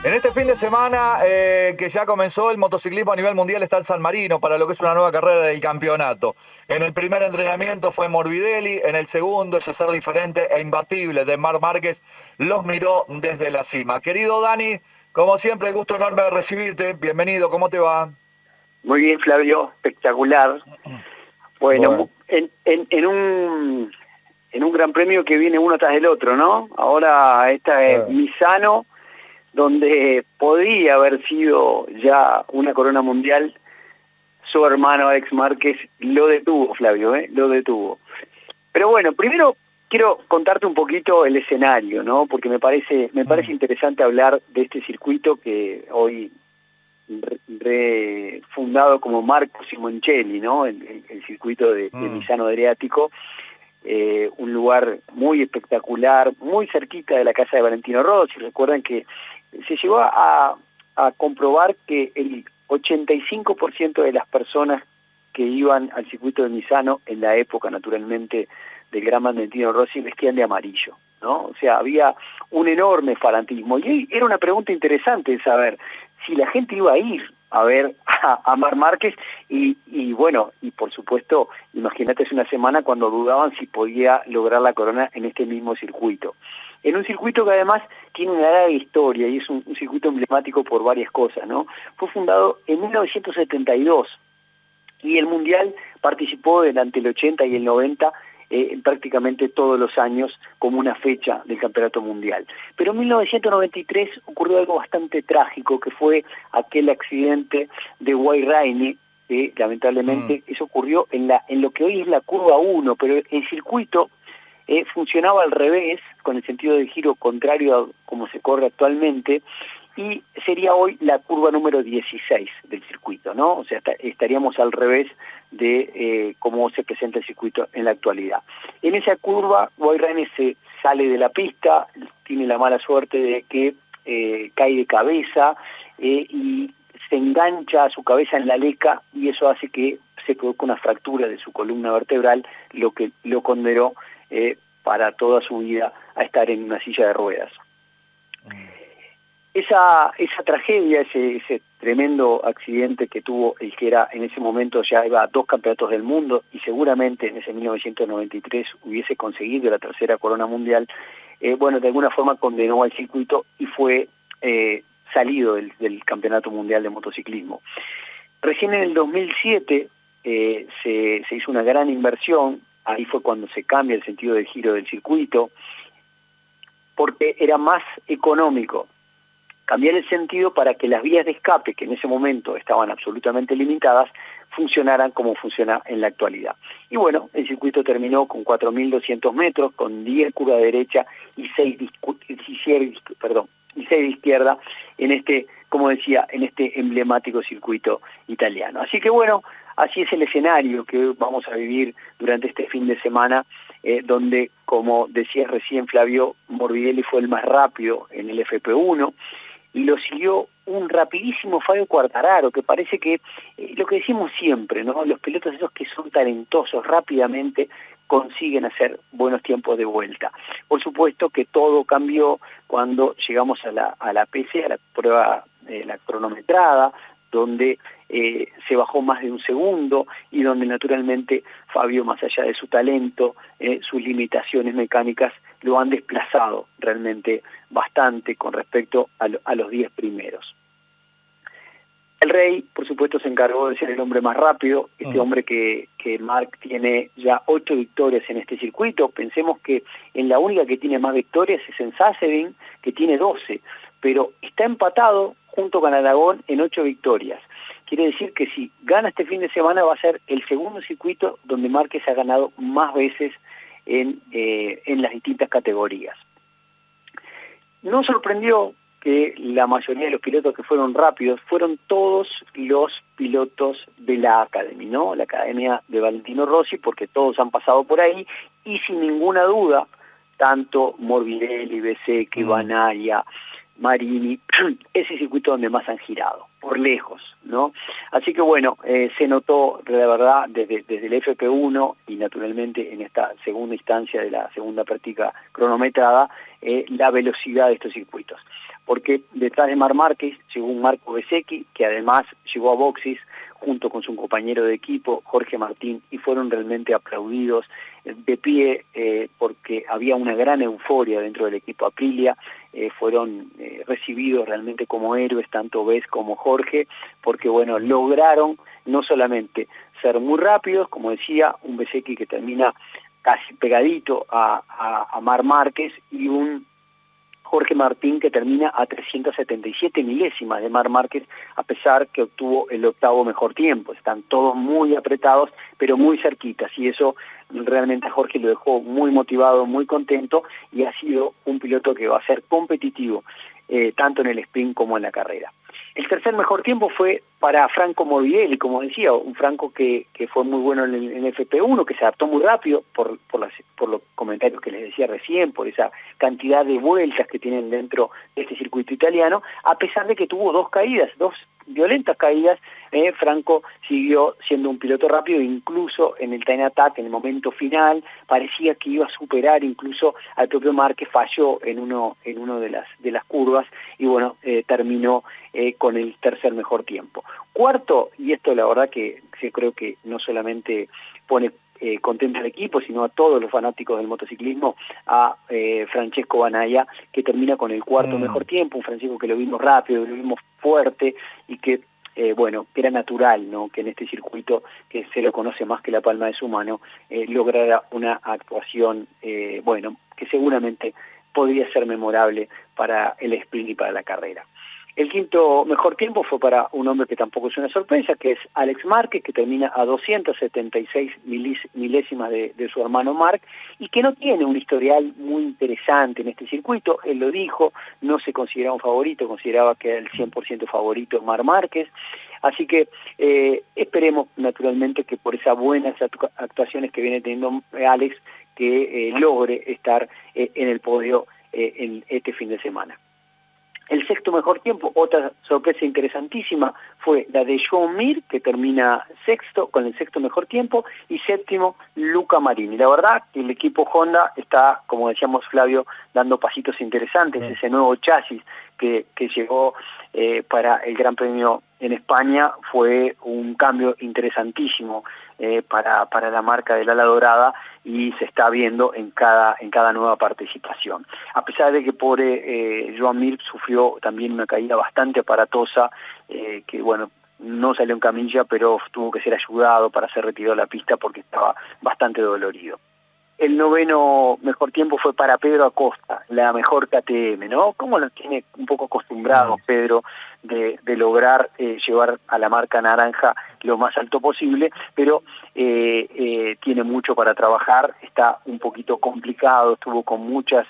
En este fin de semana que ya comenzó el motociclismo a nivel mundial está en San Marino para lo que es una nueva carrera del campeonato. En el primer entrenamiento fue Morbidelli, en el segundo ese ser diferente e imbatible de Marc Márquez los miró desde la cima. Querido Dani, como siempre, gusto enorme de recibirte. Bienvenido, ¿cómo te va? Muy bien, Flavio, espectacular. Bueno. Bueno, en un gran premio que viene uno tras del otro, ¿no? Ahora esta es Misano, donde podría haber sido ya una corona mundial. Su hermano Alex Márquez lo detuvo, Flavio, lo detuvo. Pero bueno, primero quiero contarte un poquito el escenario, ¿no? Porque me parece interesante hablar de este circuito que hoy refundado como Marco Simoncelli, ¿no? El circuito de Misano Adriático, un lugar muy espectacular, muy cerquita de la casa de Valentino Rossi. Recuerdan que se llegó a comprobar que el 85% de las personas que iban al circuito de Misano, en la época naturalmente del gran Valentino Rossi, vestían de amarillo, ¿no? O sea, había un enorme fanatismo. Y era una pregunta interesante de saber si la gente iba a ir a ver a Marc Márquez y bueno, y por supuesto, imagínate hace una semana cuando dudaban si podía lograr la corona en este mismo circuito. En un circuito que además tiene una larga historia y es un circuito emblemático por varias cosas, ¿no? Fue fundado en 1972 y el Mundial participó durante el 80 y el 90 prácticamente todos los años como una fecha del Campeonato Mundial. Pero en 1993 ocurrió algo bastante trágico, que fue aquel accidente de Guairaini, que lamentablemente eso ocurrió en lo que hoy es la curva 1, pero el circuito funcionaba al revés, con el sentido de giro contrario a como se corre actualmente, y sería hoy la curva número 16 del circuito, ¿no? O sea, estaríamos al revés de cómo se presenta el circuito en la actualidad. En esa curva, Guairaini se sale de la pista, tiene la mala suerte de que cae de cabeza y se engancha su cabeza en la leca y eso hace que se produzca una fractura de su columna vertebral, lo que lo condenó para toda su vida a estar en una silla de ruedas. Esa tragedia, ese tremendo accidente que tuvo el que era en ese momento ya iba a 2 campeonatos del mundo y seguramente en ese 1993 hubiese conseguido la tercera corona mundial, bueno, de alguna forma condenó al circuito y fue salido del campeonato mundial de motociclismo. Recién en el 2007 se hizo una gran inversión, ahí fue cuando se cambia el sentido del giro del circuito, porque era más económico cambiar el sentido para que las vías de escape, que en ese momento estaban absolutamente limitadas, funcionaran como funciona en la actualidad. Y bueno, el circuito terminó con 4.200 metros, con 10 curvas de derecha y 6 de izquierda, en este, como decía, en este emblemático circuito italiano. Así que bueno, así es el escenario que vamos a vivir durante este fin de semana, donde, como decías recién, Flavio, Morbidelli fue el más rápido en el FP1, y lo siguió un rapidísimo Fabio Quartararo, que parece que, lo que decimos siempre, ¿no? Los pilotos esos que son talentosos rápidamente consiguen hacer buenos tiempos de vuelta. Por supuesto que todo cambió cuando llegamos a la PC, a la prueba, la cronometrada, donde se bajó más de un segundo y donde naturalmente Fabio, más allá de su talento, sus limitaciones mecánicas, lo han desplazado realmente bastante con respecto a los 10 primeros. El Rey, por supuesto, se encargó de ser el hombre más rápido, hombre que Marc tiene ya 8 victorias en este circuito. Pensemos que en la única que tiene más victorias es en Sasebin, que tiene 12, pero está empatado junto con Aragón en 8 victorias. Quiere decir que si gana este fin de semana va a ser el segundo circuito donde Márquez ha ganado más veces en las distintas categorías. No sorprendió que la mayoría de los pilotos que fueron rápidos fueron todos los pilotos de la Academy, ¿no? La Academia de Valentino Rossi, porque todos han pasado por ahí y sin ninguna duda, tanto Morbidelli, Bezzecchi, Banaya, Marini, ese circuito donde más han girado, por lejos, ¿no? Así que bueno, se notó, la verdad, desde el FP1 y naturalmente en esta segunda instancia de la segunda práctica cronometrada, la velocidad de estos circuitos. porque detrás de Marc Márquez llegó un Marco Bezzecchi, que además llegó a boxes junto con su compañero de equipo, Jorge Martín, y fueron realmente aplaudidos de pie porque había una gran euforia dentro del equipo Aprilia. Fueron recibidos realmente como héroes, tanto Bez como Jorge, porque bueno, lograron no solamente ser muy rápidos, como decía, un Bezzecchi que termina casi pegadito a Marc Márquez, y un Jorge Martín que termina a 377 milésimas de Marc Márquez, a pesar que obtuvo el octavo mejor tiempo. Están todos muy apretados, pero muy cerquitas, y eso realmente a Jorge lo dejó muy motivado, muy contento, y ha sido un piloto que va a ser competitivo, tanto en el sprint como en la carrera. El tercer mejor tiempo fue para Franco Morbidelli, como decía, un Franco que fue muy bueno en el FP1, que se adaptó muy rápido por los comentarios que les decía recién, por esa cantidad de vueltas que tienen dentro de este circuito italiano, a pesar de que tuvo dos violentas caídas. Franco siguió siendo un piloto rápido, incluso en el time attack, en el momento final, parecía que iba a superar incluso al propio Márquez, falló en uno de las curvas, y bueno, terminó con el tercer mejor tiempo. Cuarto, y esto la verdad que creo que no solamente pone contento al equipo, sino a todos los fanáticos del motociclismo, a Francesco Banaya, que termina con el cuarto mejor tiempo, un Francesco que lo vimos rápido, lo vimos fuerte, y que bueno, que era natural, ¿no?, que en este circuito, que se lo conoce más que la palma de su mano, lograra una actuación, bueno, que seguramente podría ser memorable para el sprint y para la carrera. El quinto mejor tiempo fue para un hombre que tampoco es una sorpresa, que es Alex Márquez, que termina a 276 milésimas de su hermano Marc, y que no tiene un historial muy interesante en este circuito. Él lo dijo, no se consideraba un favorito, consideraba que era el 100% favorito Marc Márquez. Así que esperemos naturalmente que por esas buenas actuaciones que viene teniendo Alex, que logre estar en el podio en este fin de semana. El sexto mejor tiempo, otra sorpresa interesantísima, fue la de Joan Mir, que termina sexto con el sexto mejor tiempo, y séptimo Luca Marini. La verdad que el equipo Honda está, como decíamos Flavio, dando pasitos interesantes. Ese nuevo chasis que llegó para el Gran Premio en España fue un cambio interesantísimo para la marca del ala dorada, y se está viendo en cada nueva participación. A pesar de que pobre Joan Mir sufrió también una caída bastante aparatosa, que bueno, no salió en camilla, pero tuvo que ser ayudado para ser retirado de la pista porque estaba bastante dolorido. El noveno mejor tiempo fue para Pedro Acosta, la mejor KTM, ¿no? Como nos tiene un poco acostumbrados Pedro de lograr llevar a la marca naranja lo más alto posible, pero tiene mucho para trabajar, está un poquito complicado, estuvo con muchos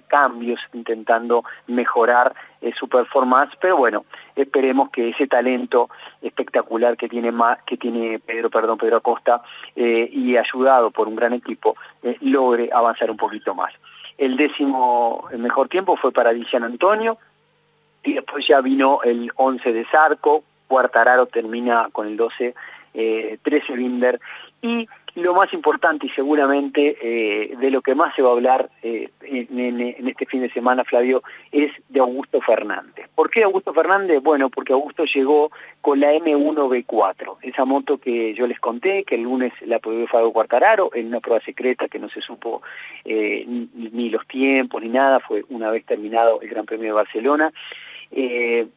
cambios intentando mejorar su performance, pero bueno, esperemos que ese talento espectacular que tiene Pedro Acosta, y ayudado por un gran equipo, logre avanzar un poquito más. El décimo mejor tiempo fue para Di Giannantonio, y después ya vino el 11 de Zarco, Quartararo termina con el 12, 13 Binder, y lo más importante, y seguramente de lo que más se va a hablar en este fin de semana, Flavio, es de Augusto Fernández. ¿Por qué Augusto Fernández? Bueno, porque Augusto llegó con la M1B4, esa moto que yo les conté, que el lunes la probó Fabio Quartararo en una prueba secreta que no se supo ni los tiempos ni nada, fue una vez terminado el Gran Premio de Barcelona.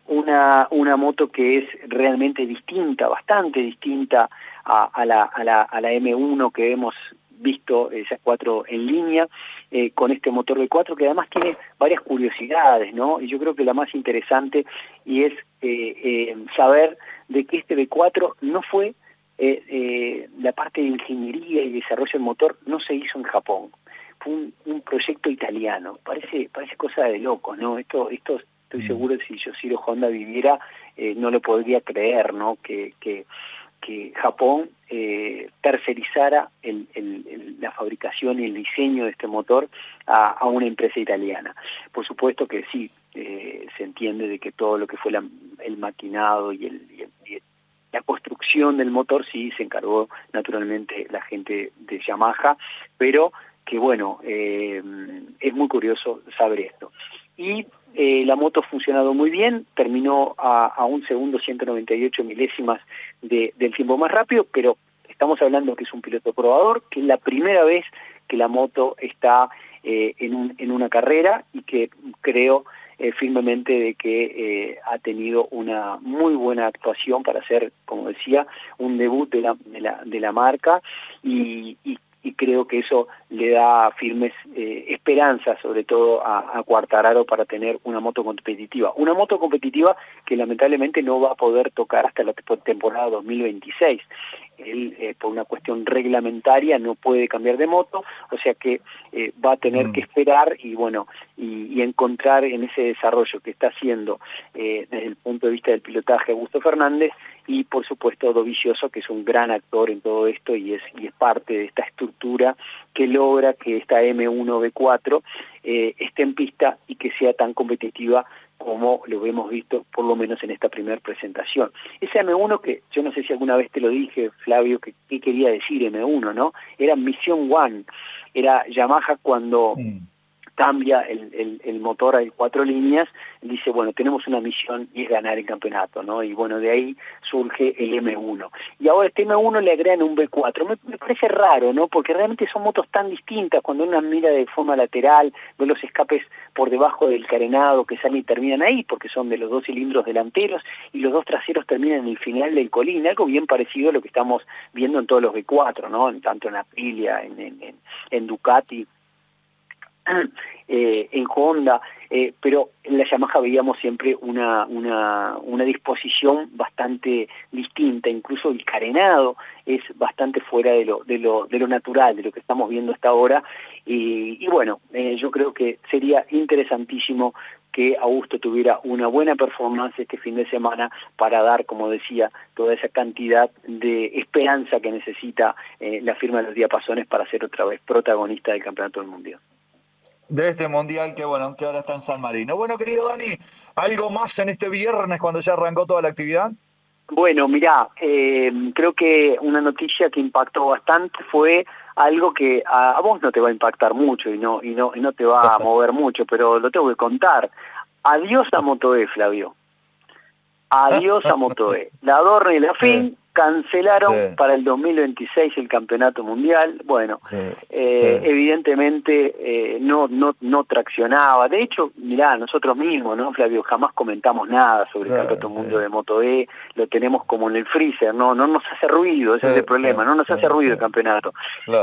Una moto que es realmente distinta, bastante distinta a la M1 que hemos visto, esas 4 en línea, con este motor V4 que además tiene varias curiosidades, ¿no? Y yo creo que la más interesante y es saber de que este V4 no fue la parte de ingeniería y desarrollo del motor, no se hizo en Japón, fue un proyecto italiano. Parece cosa de loco, ¿no? Esto estoy seguro que si Yoshiro Honda viviera, no lo podría creer, ¿no? Que Japón tercerizara la fabricación y el diseño de este motor a una empresa italiana. Por supuesto que sí, se entiende de que todo lo que fue el maquinado y la construcción del motor sí se encargó naturalmente la gente de Yamaha, pero que bueno, es muy curioso saber esto. Y la moto ha funcionado muy bien, terminó a 1 segundo 198 milésimas del tiempo más rápido, pero estamos hablando que es un piloto probador, que es la primera vez que la moto está en una carrera y que creo firmemente de que ha tenido una muy buena actuación para hacer, como decía, un debut de la marca y creo que eso le da firmes esperanzas, sobre todo a Quartararo, para tener una moto competitiva. Una moto competitiva que lamentablemente no va a poder tocar hasta la temporada 2026. Él, por una cuestión reglamentaria, no puede cambiar de moto, o sea que va a tener que esperar y bueno, y encontrar en ese desarrollo que está haciendo desde el punto de vista del pilotaje Augusto Fernández y por supuesto Dovizioso, que es un gran actor en todo esto y es parte de esta estructura que logra que esta M1B4 esté en pista y que sea tan competitiva como lo hemos visto por lo menos en esta primera presentación. Ese M1 que yo no sé si alguna vez te lo dije, Flavio, que qué quería decir M1, ¿no? Era Mission One, era Yamaha cuando cambia el motor a 4 líneas, dice, bueno, tenemos una misión y es ganar el campeonato, ¿no? Y bueno, de ahí surge el M1. Y ahora este M1 le agregan un B4. Me parece raro, ¿no? Porque realmente son motos tan distintas, cuando uno mira de forma lateral, ve los escapes por debajo del carenado que salen y terminan ahí, porque son de los 2 cilindros delanteros, y los 2 traseros terminan en el final del colín, algo bien parecido a lo que estamos viendo en todos los B4, ¿no? Tanto en Aprilia, en Ducati, en Honda, pero en la Yamaha veíamos siempre una disposición bastante distinta, incluso el carenado es bastante fuera de lo natural, de lo que estamos viendo hasta ahora, y bueno, yo creo que sería interesantísimo que Augusto tuviera una buena performance este fin de semana para dar, como decía, toda esa cantidad de esperanza que necesita la firma de los diapasones para ser otra vez protagonista del Campeonato del Mundo. De este mundial que bueno, que ahora está en San Marino. Bueno, querido Dani, ¿algo más en este viernes cuando ya arrancó toda la actividad? Bueno, mirá, creo que una noticia que impactó bastante fue algo que a vos no te va a impactar mucho y no te va a mover mucho, pero lo tengo que contar. Adiós a Moto E, Flavio. Adiós a Moto E. La Dorna y la FIN cancelaron para el 2026 el campeonato mundial. Bueno, evidentemente no traccionaba. De hecho, mirá, nosotros mismos, ¿no, Flavio? Jamás comentamos nada sobre el campeonato mundial de Moto E. Lo tenemos como en el freezer, no nos hace ruido, ese es el problema, no nos hace ruido el campeonato.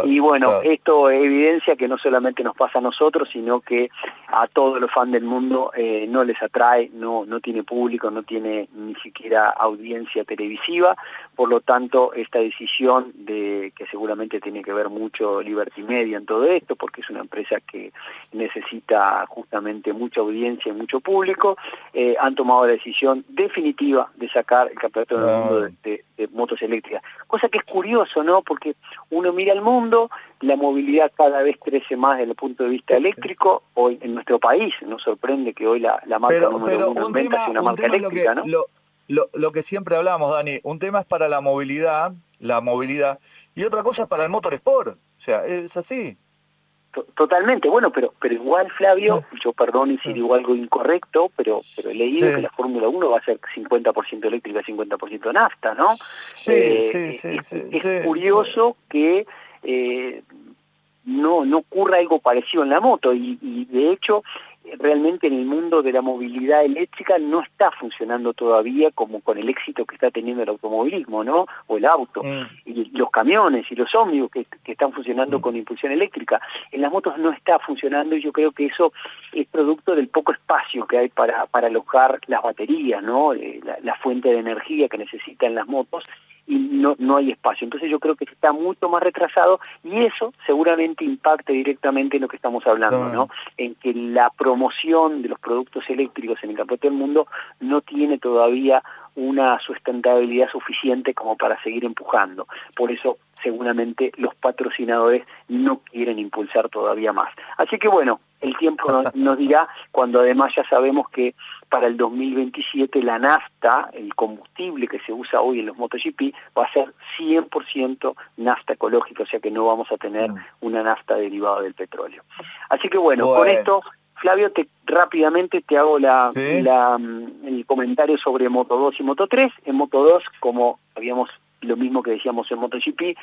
Y bueno, esto evidencia que no solamente nos pasa a nosotros, sino que a todos los fans del mundo no les atrae, no tiene público, no tiene ni siquiera audiencia televisiva. Por lo tanto, esta decisión que seguramente tiene que ver mucho Liberty Media en todo esto, porque es una empresa que necesita justamente mucha audiencia y mucho público, han tomado la decisión definitiva de sacar el campeonato del mundo de motos eléctricas. Cosa que es curioso, ¿no? Porque uno mira el mundo, la movilidad cada vez crece más desde el punto de vista eléctrico. Hoy en nuestro país nos sorprende que hoy la marca número 1 en ventas sea una marca eléctrica, ¿no? Lo que siempre hablamos, Dani, un tema es para la movilidad, y otra cosa es para el motorsport. O sea, es así. Totalmente, bueno, pero igual, Flavio, yo perdón si digo algo incorrecto, pero he leído que la Fórmula 1 va a ser 50% eléctrica, 50% nafta, ¿no? Es curioso que no ocurra algo parecido en la moto y de hecho realmente en el mundo de la movilidad eléctrica no está funcionando todavía como con el éxito que está teniendo el automovilismo, ¿no? O el auto, y los camiones y los ómnibus que están funcionando con impulsión eléctrica. En las motos no está funcionando y yo creo que eso es producto del poco espacio que hay para alojar las baterías, ¿no? La fuente de energía que necesitan las motos, y no hay espacio. Entonces yo creo que está mucho más retrasado y eso seguramente impacta directamente en lo que estamos hablando, ¿no? En que la promoción de los productos eléctricos en el campeonato del mundo no tiene todavía una sustentabilidad suficiente como para seguir empujando. Por eso seguramente los patrocinadores no quieren impulsar todavía más. Así que bueno, el tiempo nos dirá, cuando además ya sabemos que para el 2027 la nafta, el combustible que se usa hoy en los MotoGP, va a ser 100% nafta ecológica, o sea que no vamos a tener una nafta derivada del petróleo. Así que bueno, con esto, Flavio, rápidamente te hago Sí. el comentario sobre Moto 2 y Moto 3. En Moto 2, como habíamos lo mismo que decíamos en MotoGP,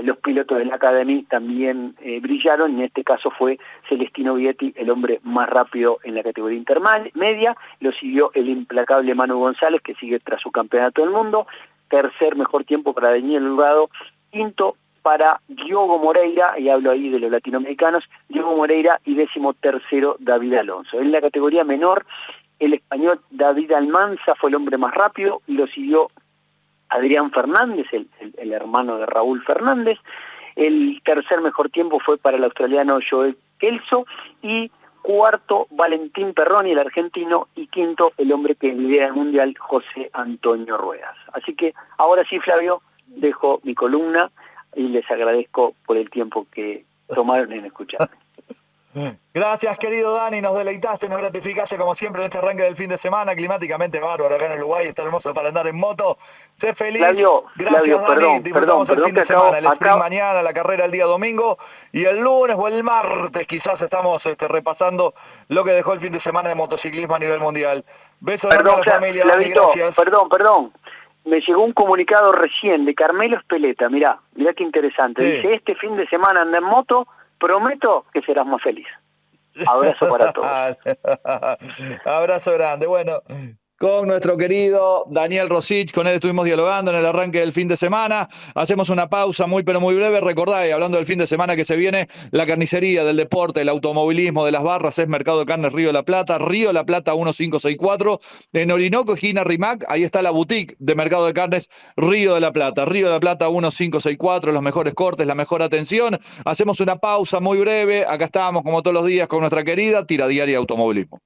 los pilotos de la Academy también brillaron. En este caso fue Celestino Vietti, el hombre más rápido en la categoría intermedia. Lo siguió el implacable Manu González, que sigue tras su campeonato del mundo. Tercer mejor tiempo para Daniel Holgado. Quinto para Diogo Moreira, y hablo ahí de los latinoamericanos, Diogo Moreira, y 13º David Alonso. En la categoría menor, el español David Almanza fue el hombre más rápido, y lo siguió Adrián Fernández, el hermano de Raúl Fernández. El tercer mejor tiempo fue para el australiano Joel Kelso, y cuarto Valentín Perroni, el argentino, y quinto el hombre que lidera el mundial, José Antonio Ruedas. Así que ahora sí, Flavio, dejo mi columna y les agradezco por el tiempo que tomaron en escucharme. Gracias, querido Dani, nos deleitaste, nos gratificaste como siempre en este arranque del fin de semana, climáticamente bárbaro acá en Uruguay, está hermoso para andar en moto. Sé feliz. Flavio, Gracias, Dani. Disfrutamos el fin de semana, el sprint acabo... mañana, la carrera el día domingo, y el lunes o el martes quizás estamos repasando lo que dejó el fin de semana de motociclismo a nivel mundial. Beso grande a la familia, Dani, gracias. Perdón. Me llegó un comunicado recién de Carmelo Espeleta, mirá qué interesante. Sí. Dice, este fin de semana anda en moto, prometo que serás más feliz. Abrazo para todos. Abrazo grande. Bueno, con nuestro querido Daniel Rosich, con él estuvimos dialogando en el arranque del fin de semana. Hacemos una pausa muy pero muy breve. Recordá, hablando del fin de semana que se viene, la carnicería del deporte, el automovilismo, de las barras, es Mercado de Carnes Río de la Plata, 1564, en Orinoco, esquina Rimac, ahí está la boutique de Mercado de Carnes Río de la Plata, 1564, los mejores cortes, la mejor atención. Hacemos una pausa muy breve. Acá estamos como todos los días con nuestra querida Tira Diaria Automovilismo.